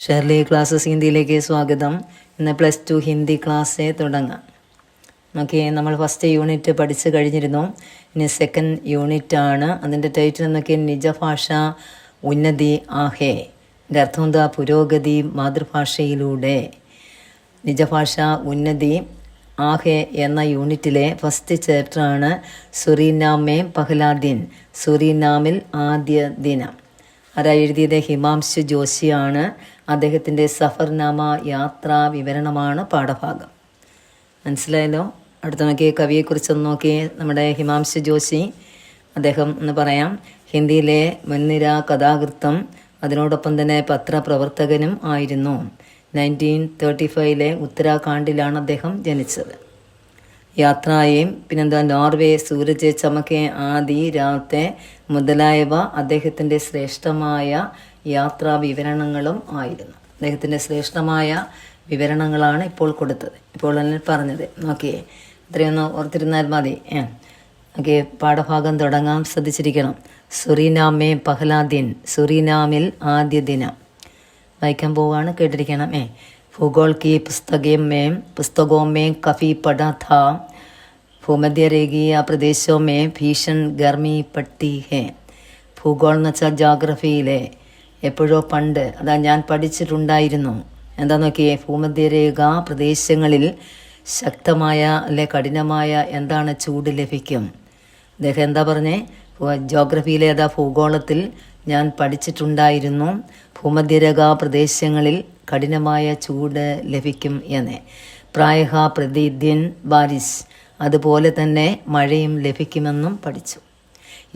Shirley classes ഹിന്ദിയിലേക്ക് സ്വാഗതം. ഇന്ന് +2 Hindi class തുടങ്ങാം. നമ്മൾ ഫസ്റ്റ് യൂണിറ്റ് പഠിച്ചു കഴിഞ്ഞിരുന്നു. ഇനി സെക്കൻഡ് യൂണിറ്റ് ആണ്. അതിൻ്റെ ടൈറ്റിൽ നിജഭാഷ ഉന്നതി ആഹേ. എൻ്റെ അർത്ഥം എന്താ? പുരോഗതി മാതൃഭാഷയിലൂടെ. നിജഭാഷ ഉന്നതി ആഹേ എന്ന യൂണിറ്റിലെ ഫസ്റ്റ് ചാപ്റ്ററാണ് സുറിനാമേ പഹ്ലാ ദിൻ, സുറിനാമിൽ ആദ്യ ദിനം. ആരാ എഴുതിയത്? ഹിമാംശു ജോഷിയാണ്. അദ്ദേഹത്തിൻ്റെ സഫർനാമ യാത്രാ വിവരണമാണ് പാഠഭാഗം. മനസ്സിലായല്ലോ? അടുത്ത കവിയെക്കുറിച്ചൊന്ന് നോക്കിയേ. നമ്മുടെ ഹിമാംശു ജോഷി, അദ്ദേഹം എന്ന് പറയാം ഹിന്ദിയിലെ മുൻനിര കഥാകൃത്തും അതിനോടൊപ്പം തന്നെ പത്രപ്രവർത്തകനും ആയിരുന്നു. 1935 ഉത്തരാഖണ്ഡിലാണ് അദ്ദേഹം ജനിച്ചത്. യാത്രയും നോർവേ, സൂരജ് ചമക്കെ ആദി രാത്തെ മുതലായവ അദ്ദേഹത്തിൻ്റെ ശ്രേഷ്ഠമായ യാത്രാ വിവരണങ്ങളും ആയിരുന്നു. അദ്ദേഹത്തിൻ്റെ ശ്രേഷ്ഠമായ വിവരണങ്ങളാണ് ഇപ്പോൾ കൊടുത്തത്, ഇപ്പോൾ പറഞ്ഞത്. നോക്കിയേ, ഇത്രയൊന്ന് ഓർത്തിരുന്നാൽ മതി. പാഠഭാഗം തുടങ്ങാൻ ശ്രദ്ധിച്ചിരിക്കണം. സുറിനാമേ പഹ്ലാ ദിൻ, സുറിനാമിൽ ആദ്യ ദിനം. വായിക്കാൻ പോവാണ്, കേട്ടിരിക്കണം. भूगोल की पुस्तकों में काफ़ी पढ़ा था. भूमध्य रेखीय प्रदेशों में भीषण गर्मी पड़ती है. ഭൂഗോൾ എന്ന് വെച്ചാൽ ജോഗ്രഫിയിലെ എപ്പോഴോ പണ്ട് അതാ ഞാൻ പഠിച്ചിട്ടുണ്ടായിരുന്നു. എന്താ നോക്കിയേ, ഭൂമധ്യരേഖ പ്രദേശങ്ങളിൽ ശക്തമായ അല്ലെ കഠിനമായ എന്താണ് ചൂട് ലഭിക്കും. അദ്ദേഹം എന്താ പറഞ്ഞേ? ജോഗ്രഫിയിലെ ഭൂഗോളത്തിൽ ഞാൻ പഠിച്ചിട്ടുണ്ടായിരുന്നു ഭൂമധ്യരേഖ പ്രദേശങ്ങളിൽ കഠിനമായ ചൂട് ലഭിക്കും എന്ന്. പ്രായഹ പ്രതിദിൻ ബാരിസ്, അതുപോലെ തന്നെ മഴയും ലഭിക്കുമെന്നും പഠിച്ചു.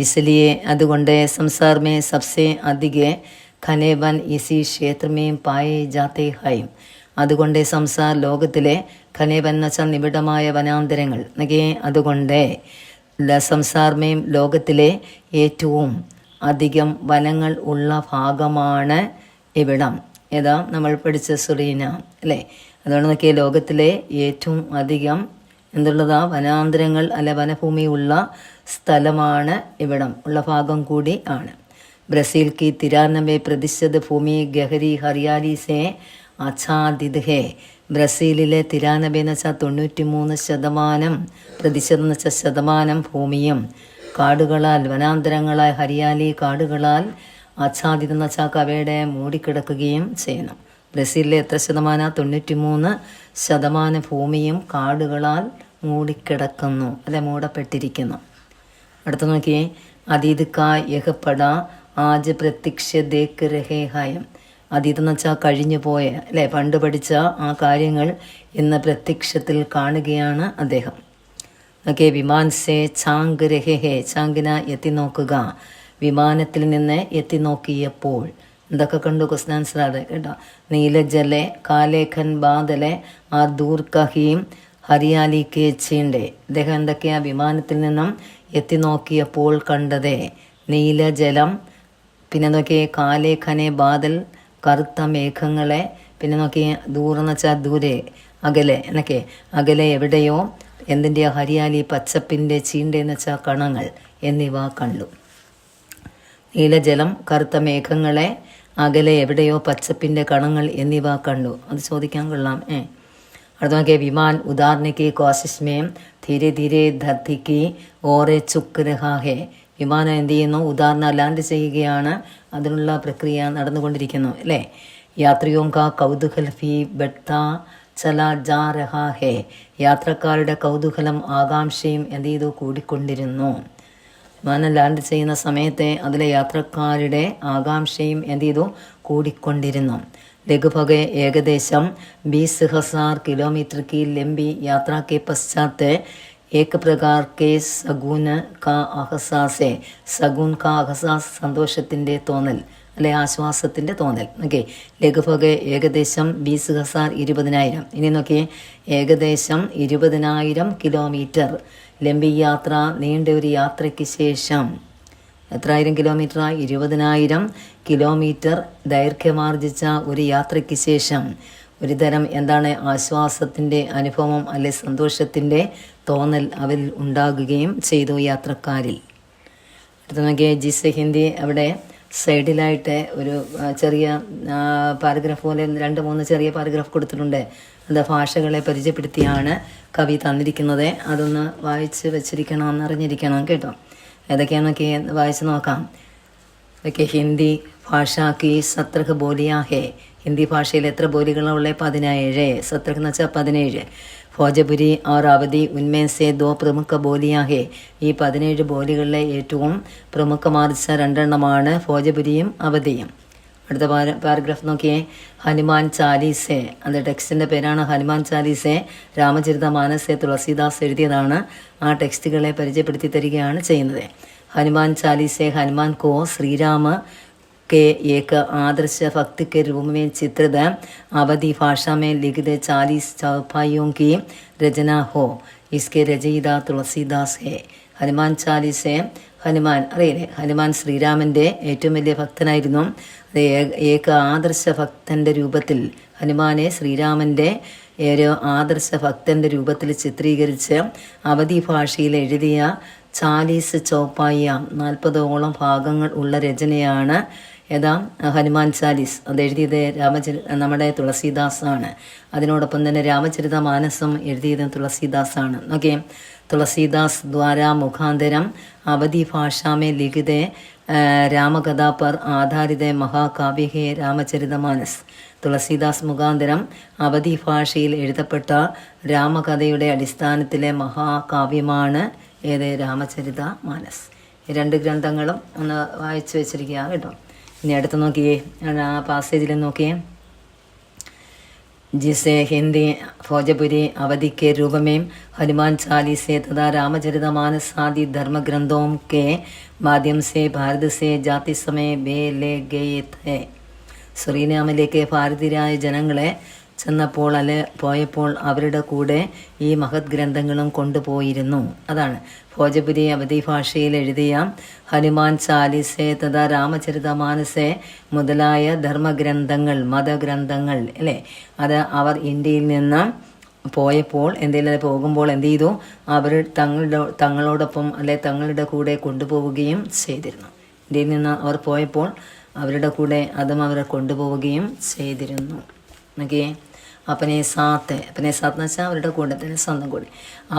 ഇസ്ലിയെ അതുകൊണ്ട് സംസാർ മേ സബ്സെ അധിക ഘനെ വൻ ഇസി ക്ഷേത്രമേം പായേ ജാത്തെ ഹൈ. അതുകൊണ്ട് സംസാർ ലോകത്തിലെ ഘനേവൻ എന്ന് വെച്ചാൽ നിബിഡമായ വനാന്തരങ്ങൾ. അതുകൊണ്ട് സംസാർമേം ലോകത്തിലെ ഏറ്റവും അധികം വനങ്ങൾ ഉള്ള ഭാഗമാണ് ഇവിടം. ഏതാ? നമ്മൾ പഠിച്ച സുറീനാം അല്ലേ? അതുകൊണ്ട് ലോകത്തിലെ ഏറ്റവും അധികം എന്തുള്ളതാ? വനാന്തരങ്ങൾ അല്ലെ വനഭൂമി ഉള്ള സ്ഥലമാണ് ഇവിടം, ഉള്ള ഭാഗം കൂടി ആണ്. ബ്രസീൽ കി 93% ഭൂമി ഗഹരി ഹരിയാലി സേ ആച്ഛാദിത് ഹേ. ബ്രസീലിലെ 93 എന്ന് വെച്ചാൽ 93% പ്രതിശതം എന്ന് വെച്ചാൽ ശതമാനം ഭൂമിയും കാടുകളാൽ, വനാന്തരങ്ങളായ ഹരിയാലി കാടുകളാൽ ആച്ഛാദിതം എന്ന് വെച്ചാൽ അവയുടെ മൂടിക്കിടക്കുകയും ചെയ്യണം. ബ്രസീലിലെ എത്ര ശതമാനം? 93% ഭൂമിയും കാടുകളാൽ മൂടിക്കിടക്കുന്നു അല്ലെ, മൂടപ്പെട്ടിരിക്കുന്നു. അടുത്ത നോക്കിയേ, അതീത് കാ യഹപട ആജ് പ്രത്യക്ഷ ദേഖ് രഹേ ഹയം. അതീത് എന്ന് വെച്ചാൽ കഴിഞ്ഞു പോയ അല്ലെ, പണ്ട് പഠിച്ച ആ കാര്യങ്ങൾ ഇന്ന് പ്രത്യക്ഷത്തിൽ കാണുകയാണ് അദ്ദേഹം. വിമാൻ സേ ചാങ്ക് രഹേ ഹേ. ചാങ്കിന എത്തി നോക്കുക, വിമാനത്തിൽ നിന്ന് എത്തി നോക്കിയപ്പോൾ എന്തൊക്കെ കണ്ടു? ക്വസ്റ്റ്യൻ ആൻസർ ആണ് കേട്ടോ. നീലജലെ കാലേഖൻ ബാദലെ ആ ദൂർ കഹീം ഹരിയാലി കെ ചീണ്ടെ. അദ്ദേഹം എന്തൊക്കെയാ വിമാനത്തിൽ നിന്നും എത്തി നോക്കിയപ്പോൾ കണ്ടത്? നീലജലം, നോക്കിയേ കാലേഖനെ ബാദൽ കറുത്ത മേഘങ്ങളെ, നോക്കിയേ ദൂരെന്ന് വെച്ചാൽ ദൂരെ, അകലെ എന്നൊക്കെ, അകലെ എവിടെയോ എന്തിൻ്റെ? ഹരിയാലി പച്ചപ്പിൻ്റെ, ചീണ്ടെന്ന് വെച്ചാൽ കണങ്ങൾ എന്നിവ കണ്ടു. നീലജലം, കറുത്ത മേഘങ്ങളെ, അകലെ എവിടെയോ പച്ചപ്പിൻ്റെ കണങ്ങൾ എന്നിവ കണ്ടു. അത് ചോദിക്കാൻ കൊള്ളാം. അടുത്ത നോക്കിയ വിമാൻ ഉദാഹരണക്ക് കോശിഷ്മേം ധീരെ ധീരെ ധർത്തിക്ക് ഓറെ ചുക്ക് രഹാഹേ. വിമാനം എന്ത് ചെയ്യുന്നു? ഉദാഹരണ ലാൻഡ് ചെയ്യുകയാണ്, അതിനുള്ള പ്രക്രിയ നടന്നുകൊണ്ടിരിക്കുന്നു അല്ലേ. യാത്രിയോം കാ കൗതുകൽ ഫി ബെട്ട ചല ജാ രഹാ ഹേ. യാത്രക്കാരുടെ കൗതൂഹലം ആകാംക്ഷയും എന്ത് ചെയ്തു? കൂടിക്കൊണ്ടിരുന്നു. വിമാനം ലാൻഡ് ചെയ്യുന്ന സമയത്തെ അതിലെ യാത്രക്കാരുടെ ആകാംക്ഷയും എന്ത് ചെയ്തു? കൂടിക്കൊണ്ടിരുന്നു. ലഘുഭഗ ഏകദേശം 20,000 किलोमीटर की लंबी यात्रा के पश्चात एक प्रकार के सगुन का अहसास है. സഗുൻ കാ അഹസാസ്, സന്തോഷത്തിൻ്റെ തോന്നൽ അല്ലെ, ആശ്വാസത്തിൻ്റെ തോന്നൽ. ലഘുഭഗ ഏകദേശം 20,000 20,000. ഇനി നോക്കിയേ, ഏകദേശം 20,000 കിലോമീറ്റർ ലംബി യാത്ര, നീണ്ട ഒരു യാത്രയ്ക്ക് ശേഷം എത്രായിരം കിലോമീറ്ററായി? 20,000 കിലോമീറ്റർ ദൈർഘ്യമാർജിച്ച ഒരു യാത്രയ്ക്ക് ശേഷം ഒരു തരം എന്താണ്? ആശ്വാസത്തിൻ്റെ അനുഭവം അല്ലെ, സന്തോഷത്തിൻ്റെ തോന്നൽ അവരിൽ ഉണ്ടാകുകയും ചെയ്തു യാത്രക്കാരിൽ. അടുത്ത നോക്കിയേ, ജിസ് ഹിന്ദി അവിടെ സൈഡിലായിട്ട് ഒരു ചെറിയ പാരഗ്രാഫ് പോലെ 2-3 ചെറിയ പാരഗ്രാഫ് കൊടുത്തിട്ടുണ്ട്. അത് ഭാഷകളെ പരിചയപ്പെടുത്തിയാണ് കവി തന്നിരിക്കുന്നത്. അതൊന്ന് വായിച്ച് വെച്ചിരിക്കണം, എന്നറിഞ്ഞിരിക്കണം കേട്ടോ. ഏതൊക്കെയാണെന്നൊക്കെ വായിച്ച് നോക്കാം. ഓക്കെ. ഹിന്ദി ഭാഷാക്ക് സത്രഹ് ബോലിയാ ഹേ. ഹിന്ദി ഭാഷയിൽ എത്ര ബോലികളുള്ള? 17. സത്രഹ് എന്ന് വെച്ചാൽ 17. ഭോജപുരി और അവധി ഉന്മേൻ സെ 2 പ്രമുഖ ബോലിയാ ഹേ. ഈ 17 ബോലികളിലെ ഏറ്റവും പ്രമുഖമാർച്ച 2 എണ്ണമാണ് ഭോജപുരിയും അവധിയും. അടുത്ത പാരഗ്രാഫ് നോക്കിയേ. ഹനുമാൻ ചാലീസെ. അത് ടെക്സ്റ്റിൻ്റെ പേരാണ് ഹനുമാൻ ചാലീസെ. രാമചരിതമാനസെ തുളസീദാസ് എഴുതിയതാണ്. ആ ടെക്സ്റ്റുകളെ പരിചയപ്പെടുത്തി തരികയാണ് ചെയ്യുന്നത്. हनुमान चालीसे हनुमान को श्री राम के एक आदर्श भक्ति के रूप में चित्रित अवधी भाषा में लिखित 40 चौपाइयों की रचना हो. इसके रचयिता തുളസീദാസ് है. ഹനുമാൻ ചാലീസെ ഹനുമാൻ അറിയില്ലേ? ഹനുമാൻ ശ്രീരാമൻ്റെ ഏറ്റവും വലിയ ഭക്തനായിരുന്നു. അത് ഏക ആദർശ ഭക്തൻ്റെ രൂപത്തിൽ ഹനുമാനെ ശ്രീരാമൻ്റെ ഒരു ആദർശ ഭക്തൻ്റെ രൂപത്തിൽ ചിത്രീകരിച്ച് അവധി ഭാഷയിൽ എഴുതിയ 40 ചോപ്പായ 40ഓളം ഭാഗങ്ങൾ ഉള്ള രചനയാണ് ഏതാ ഹനുമാൻ ചാലീസ്. അത് എഴുതിയത് നമ്മുടെ തുളസീദാസാണ്. അതിനോടൊപ്പം തന്നെ രാമചരിതമാനസം എഴുതിയത് തുളസീദാസാണ്. ഓക്കെ. തുളസീദാസ് ദ്വാര മുഖാന്തരം അവധി ഭാഷാമേ ലിഖിത രാമകഥാ പർ ആധാരിത മഹാകാവ്യ ഹേ രാമചരിതമാനസ്. തുളസീദാസ് മുഖാന്തരം അവധി ഭാഷയിൽ എഴുതപ്പെട്ട രാമകഥയുടെ അടിസ്ഥാനത്തിലെ മഹാകാവ്യമാണ് ഏത്? രാമചരിത മാനസ്. ഈ 2 ഗ്രന്ഥങ്ങളും ഒന്ന് വായിച്ചു വെച്ചിരിക്കുക കേട്ടോ. ഇനി അടുത്ത് നോക്കിയേ, ആ പാസേജിൽ നോക്കിയേ. जिसे हिंदी भोजपुरी अवधि के रूप में हनुमान चालीसे तथा रामचरितमानस आदि धर्म ग्रंथों के माध्यम से भारत से जाति समय वे ले गए थे. സുറീനാമിലേക്ക് ഭാരതീയരായ ജനങ്ങളെ ചെന്നപ്പോൾ പോയപ്പോൾ അവരുടെ കൂടെ ഈ മഹത് ഗ്രന്ഥങ്ങളും കൊണ്ടുപോയിരുന്നു. അതാണ് ഭോജപുരി അവധി ഭാഷയിൽ എഴുതിയ ഹനുമാൻ ചാലീസെ തഥാ രാമചരിതമാനസെ മുതലായ ധർമ്മഗ്രന്ഥങ്ങൾ, മതഗ്രന്ഥങ്ങൾ അല്ലേ. അത് അവർ ഇന്ത്യയിൽ നിന്ന് പോയപ്പോൾ പോകുമ്പോൾ എന്ത് ചെയ്തു? അവർ തങ്ങളോടൊപ്പം തങ്ങളുടെ കൂടെ കൊണ്ടുപോവുകയും ചെയ്തിരുന്നു. ഇന്ത്യയിൽ നിന്ന് അവർ പോയപ്പോൾ അവരുടെ കൂടെ അതും അവരെ കൊണ്ടുപോവുകയും ചെയ്തിരുന്നു. ഓക്കെ. अपने साथ എന്ന് വെച്ചാൽ അവരുടെ കൂടെ തന്നെ സ്വന്തം കൂടെ.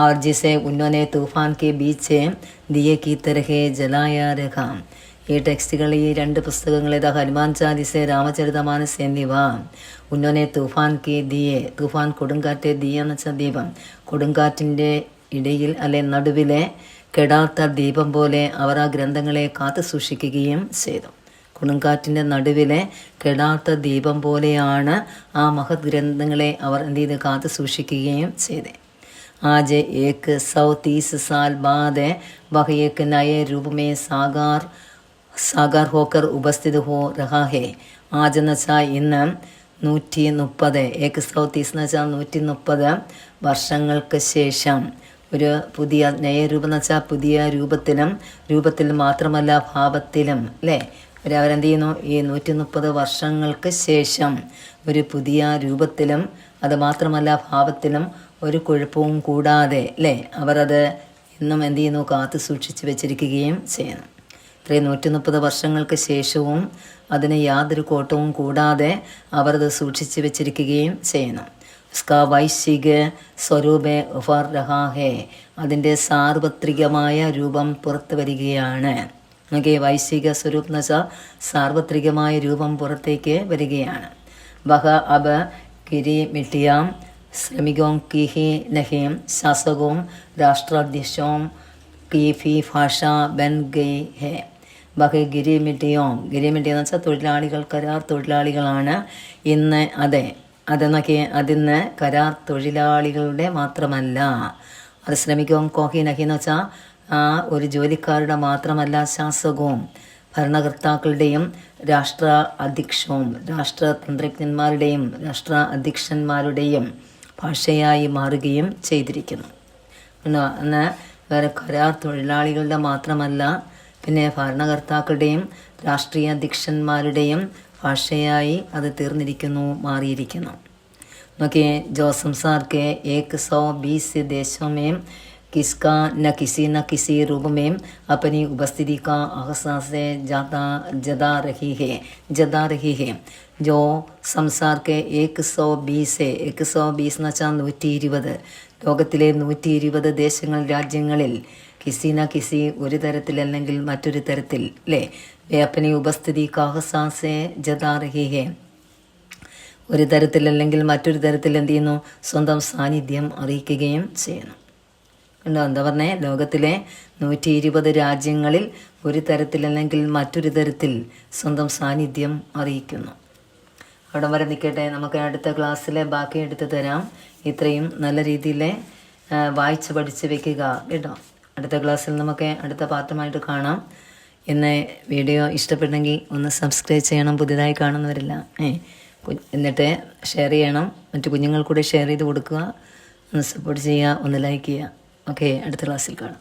और जिसे उन्होंने तूफान के बीच से दिए की तरह जलाया रखा. ഈ ടെക്സ്റ്റുകൾ, ഈ 2 പുസ്തകങ്ങൾ ഏതാ? ഹനുമാൻ ചാലീസെ, രാമചരിതമാനസ് എന്നിവ. ഉന്നോനെ തൂഫാൻ കെ ദിയെ. തൂഫാൻ കൊടുങ്കാറ്റ്, ദിയ എന്ന് വെച്ചാൽ ദീപം. കൊടുങ്കാറ്റിൻ്റെ ഇടയിൽ നടുവിലെ കെടാത്ത ദീപം പോലെ അവർ ആ ഗ്രന്ഥങ്ങളെ കാത്തു സൂക്ഷിക്കുകയും ചെയ്തു. കൊടുങ്കാറ്റിൻ്റെ നടുവിലെ കെടാത്ത ദീപം പോലെയാണ് ആ മഹത് ഗ്രന്ഥങ്ങളെ അവർ എന്ത് ചെയ്ത് കാത്തു സൂക്ഷിക്കുകയും ചെയ്തത്. ആജ് 130 साल बाद वह एक नए रूप में साकार होकर उपस्थित हो रहा है. ആജ് എന്ന് വെച്ചാൽ ഇന്ന് 130 130 എന്ന് വെച്ചാൽ 130 വർഷങ്ങൾക്ക് ശേഷം ഒരു പുതിയ നയരൂപം എന്ന് വെച്ചാൽ പുതിയ രൂപത്തിൽ മാത്രമല്ല ഭാവത്തിലും അല്ലേ. അവരെന്ത് ചെയ്യുന്നു? ഈ 130 വർഷങ്ങൾക്ക് ശേഷം ഒരു പുതിയ രൂപത്തിലും അത് മാത്രമല്ല ഭാവത്തിലും ഒരു കുഴപ്പവും കൂടാതെ അല്ലേ അവരത് ഇന്നും എന്ത് ചെയ്യുന്നു? കാത്തു സൂക്ഷിച്ച് വെച്ചിരിക്കുകയും ചെയ്യുന്നു. ഇത്രയും 130 വർഷങ്ങൾക്ക് ശേഷവും അതിന് യാതൊരു കോട്ടവും കൂടാതെ അവർ അത് സൂക്ഷിച്ച് വെച്ചിരിക്കുകയും ചെയ്യുന്നു. ഉസ്കാ വൈശ്വിക സ്വരൂപ ഉഫർ രഹാ ഹേ. അതിൻ്റെ സാർവത്രികമായ രൂപം പുറത്തു വരികയാണ്. ഓക്കെ. വൈശ്വിക സ്വരൂപം എന്ന് വെച്ചാൽ സാർവത്രികമായ രൂപം പുറത്തേക്ക് വരികയാണ്. വഹ അബ ഗിരി മിട്ടിയാം ശ്രമികോം കിഹി നഹീം ശാസകവും രാഷ്ട്രാധ്യക്ഷവും की फी ഭാഷ ബൻ ഗൈ ഹേ. വഹ ഗിരി മിട്ടിയോം. ഗിരി മിട്ടിയെന്ന് വെച്ചാൽ തൊഴിലാളികൾ, കരാർ തൊഴിലാളികളാണ് ഇന്ന്. അതെന്നൊക്കെ അതിന്ന് കരാർ തൊഴിലാളികളുടെ മാത്രമല്ല. അത് ശ്രമിക്കോം കോഹി നഹി എന്ന് വെച്ചാൽ ഒരു ജോലിക്കാരുടെ മാത്രമല്ല, ശാസകവും ഭരണകർത്താക്കളുടെയും രാഷ്ട്ര അധ്യക്ഷവും രാഷ്ട്രതന്ത്രജ്ഞന്മാരുടെയും രാഷ്ട്ര അധ്യക്ഷന്മാരുടെയും ഭാഷയായി മാറുകയും ചെയ്തിരിക്കുന്നു. എന്നാൽ വേറെ കരാർ തൊഴിലാളികളുടെ മാത്രമല്ല, പിന്നെ ഭരണകർത്താക്കളുടെയും രാഷ്ട്രീയ അധ്യക്ഷന്മാരുടെയും ഭാഷയായി അത് തീർന്നിരിക്കുന്നു, മാറിയിരിക്കുന്നു. നോക്കിയേ. जो संसार के 120 देशों में किसका न किसी रूप में अपनी उपस्थिति का अहसास जता रही है जो സംസാർ കെ 120 എന്ന് വെച്ചാൽ 120 ലോകത്തിലെ 120 ദേശങ്ങൾ രാജ്യങ്ങളിൽ കിസി ഒരു തരത്തിൽ അല്ലെങ്കിൽ മറ്റൊരു തരത്തിൽ അല്ലേ അപ്പനി ഉപസ്ഥിതി കാഹസാസെ ജതാ രഹി ഹെ ഒരു തരത്തിൽ അല്ലെങ്കിൽ മറ്റൊരു തരത്തിൽ എന്ത് ചെയ്യുന്നു സ്വന്തം സാന്നിധ്യം അറിയിക്കുകയും ചെയ്യുന്നു. കണ്ടോ എന്താ പറഞ്ഞേ, ലോകത്തിലെ 120 രാജ്യങ്ങളിൽ ഒരു തരത്തിൽ അല്ലെങ്കിൽ മറ്റൊരു തരത്തിൽ സ്വന്തം സാന്നിധ്യം അറിയിക്കുന്നു. അവിടെ വരെ നിൽക്കട്ടെ, നമുക്ക് അടുത്ത ക്ലാസ്സിലെ ബാക്കി എടുത്ത് തരാം. ഇത്രയും നല്ല രീതിയിൽ വായിച്ച് പഠിച്ച് വെക്കുക കേട്ടോ. അടുത്ത ക്ലാസ്സിൽ നമുക്ക് അടുത്ത പാർട്ടുമായിട്ട് കാണാം. ഇന്ന് വീഡിയോ ഇഷ്ടപ്പെട്ടെങ്കിൽ ഒന്ന് സബ്സ്ക്രൈബ് ചെയ്യണം, പുതിയതായി കാണുന്നവരില്ല. എന്നിട്ട് ഷെയർ ചെയ്യണം, മറ്റു കുഞ്ഞുങ്ങൾ കൂടെ ഷെയർ ചെയ്ത് കൊടുക്കുക, ഒന്ന് സപ്പോർട്ട് ചെയ്യുക, ഒന്ന് ലൈക്ക് ചെയ്യുക. ഓക്കെ, അടുത്ത ക്ലാസ്സിൽ കാണാം.